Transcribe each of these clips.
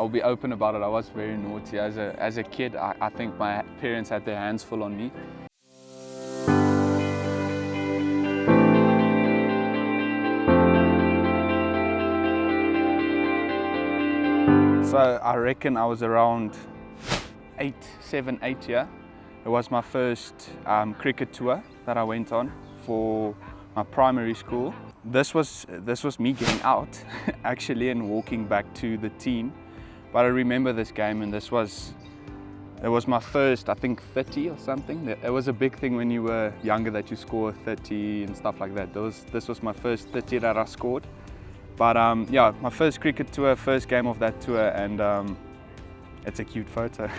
I'll be open about it. I was very naughty. As a kid, I think my parents had their hands full on me. So I reckon I was around 7, 8 years. It was my first cricket tour that I went on for my primary school. This was me getting out actually and walking back to the team. But I remember this game, and it was my first, I think 30 or something. It was a big thing when you were younger that you score 30 and stuff like that. This was my first 30 that I scored. But yeah, my first cricket tour, first game of that tour, and it's a cute photo.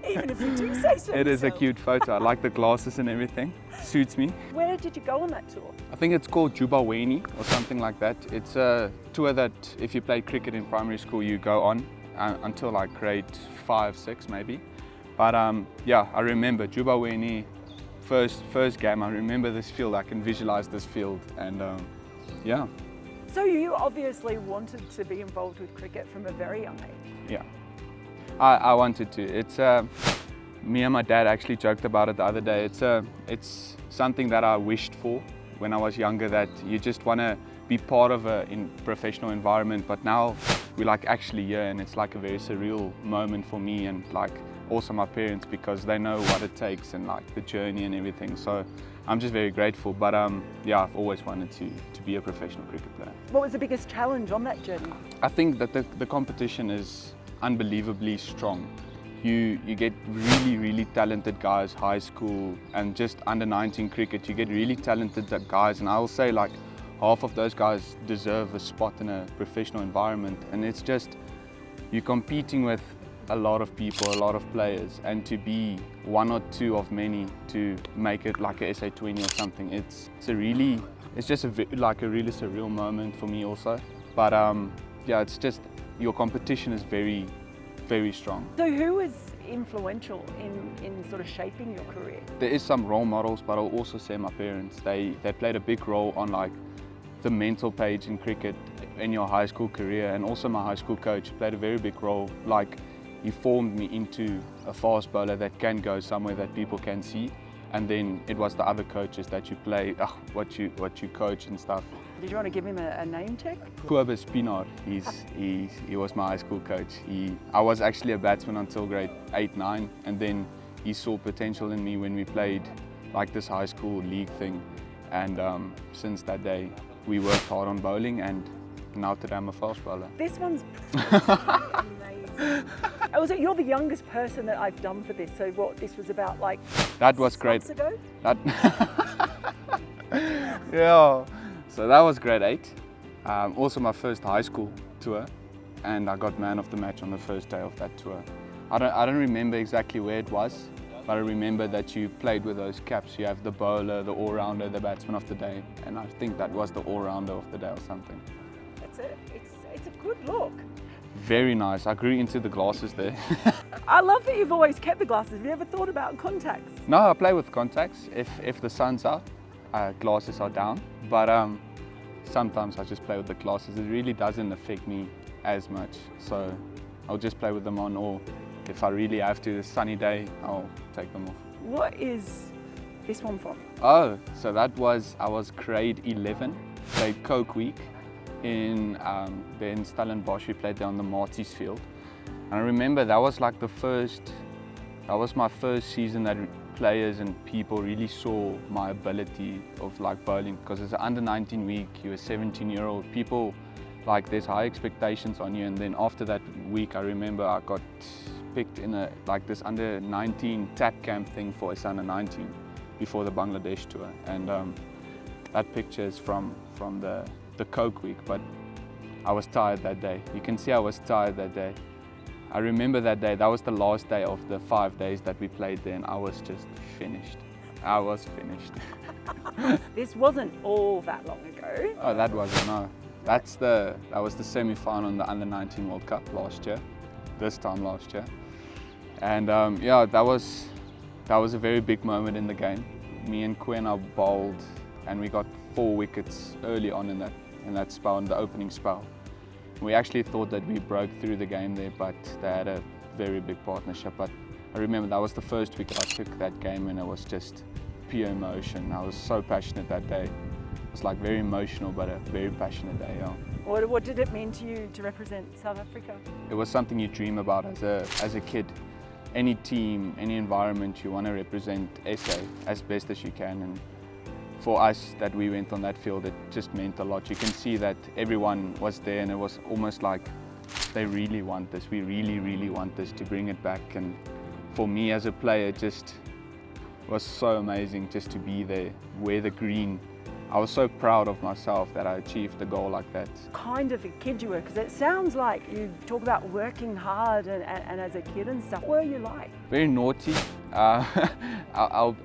Even if you do say so. It is a cute photo. I like the glasses and everything. Suits me. Where did you go on that tour? I think it's called U19 or something like that. It's a tour that if you played cricket in primary school, you go on until like grade 5, 6 maybe. But yeah, I remember U19 first game. I remember this field. I can visualize this field, and yeah. So you obviously wanted to be involved with cricket from a very young age. Yeah. I wanted to. It's me and my dad actually joked about it the other day. It's something that I wished for when I was younger, that you just want to be part of a professional environment. But now we're like actually here, and it's like a very surreal moment for me and like also my parents, because they know what it takes and like the journey and everything. So I'm just very grateful. But yeah, I've always wanted to be a professional cricket player. What was the biggest challenge on that journey? I think that the competition is unbelievably strong. You get really talented guys, high school and just under 19 cricket. You get really talented guys, and I will say like half of those guys deserve a spot in a professional environment. And it's just, you're competing with a lot of people, a lot of players, and to be one or two of many to make it like a SA20 or something, it's really surreal moment for me also. But yeah, it's just, your competition is very strong. So who was influential in sort of shaping your career? There is some role models, but I'll also say my parents. They played a big role on like the mental page in cricket in your high school career, and also my high school coach played a very big role. Like, he formed me into a fast bowler that can go somewhere that people can see, and then it was the other coaches that you play, what you coach and stuff. Did you want to give him a name check? Kobus Pinaar, he was my high school coach. I was actually a batsman until grade 8, 9, and then he saw potential in me when we played like this high school league thing. And since that day, we worked hard on bowling, and now today I'm a fast bowler. This one's amazing. Also, you're the youngest person that I've done for this, so what, this was about like that was great. 6 months ago? Yeah. So that was grade 8. Also my first high school tour, and I got man of the match on the first day of that tour. I don't remember exactly where it was, but I remember that you played with those caps. You have the bowler, the all-rounder, the batsman of the day, and I think that was the all-rounder of the day or something. That's it. It's a good look. Very nice. I grew into the glasses there. I love that you've always kept the glasses. Have you ever thought about contacts? No, I play with contacts. If the sun's out, glasses are down. But sometimes I just play with the glasses. It really doesn't affect me as much. So I'll just play with them on, or if I really have to, a sunny day, I'll take them off. What is this one from? Oh, so I was grade 11, played Coke Week in Stellenbosch. We played there on the Marties field. And I remember that was like that was my first season that players and people really saw my ability of like bowling, because it's an under 19 week, you're a 17-year-old, people like there's high expectations on you. And then after that week, I remember I got picked in like this under 19 tap camp thing for us under 19 before the Bangladesh tour. And that picture is from the Coke Week, but I was tired that day. You can see I was tired that day. I remember that day, that was the last day of the 5 days that we played there, and I was just finished. I was finished. This wasn't all that long ago. Oh, that wasn't, no. That was the semi-final in the Under 19 World Cup last year, this time last year. And yeah, that was a very big moment in the game. Me and Kwena bowled, and we got 4 wickets early on in that spell, in the opening spell. We actually thought that we broke through the game there, but they had a very big partnership. But I remember that was the first week I took that game, and it was just pure emotion. I was so passionate that day. It was like very emotional, but a very passionate day. Yeah. What did it mean to you to represent South Africa? It was something you dream about as a kid. Any team, any environment, you want to represent SA as best as you can. And for us that we went on that field, it just meant a lot. You can see that everyone was there, and it was almost like they really want this. We really, really want this, to bring it back. And for me as a player, it just was so amazing just to be there, wear the green. I was so proud of myself that I achieved the goal like that. Kind of a kid you were, because it sounds like you talk about working hard and as a kid and stuff. What were you like? Very naughty. I'll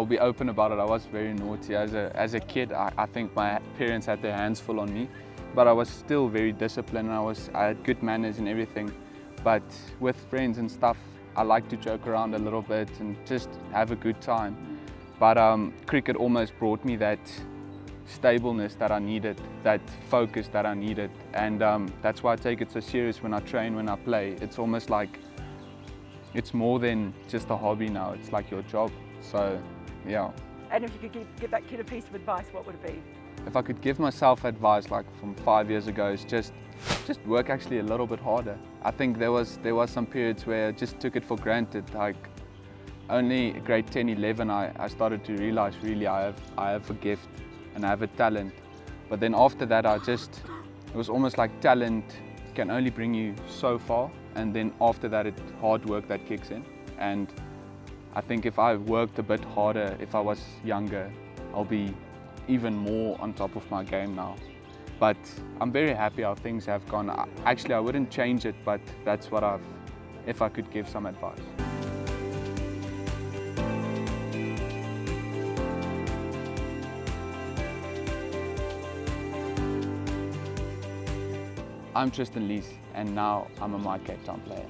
be open about it. I was very naughty as a kid. I think my parents had their hands full on me, but I was still very disciplined. I had good manners and everything. But with friends and stuff, I like to joke around a little bit and just have a good time. But cricket almost brought me that stableness that I needed, that focus that I needed. And that's why I take it so serious when I train, when I play. It's almost like, it's more than just a hobby now. It's like your job. So, yeah. And if you could give that kid a piece of advice, what would it be? If I could give myself advice, like from 5 years ago, is just work actually a little bit harder. I think there was some periods where I just took it for granted. Like, only grade 10, 11, I started to realize really I have a gift and I have a talent. But then after that, it was almost like talent can only bring you so far, and then after that, it's hard work that kicks in. And I think if I worked a bit harder, if I was younger, I'll be even more on top of my game now. But I'm very happy how things have gone. Actually, I wouldn't change it, but that's what if I could give some advice. I'm Tristan Luus, and now I'm a My Cape Town player.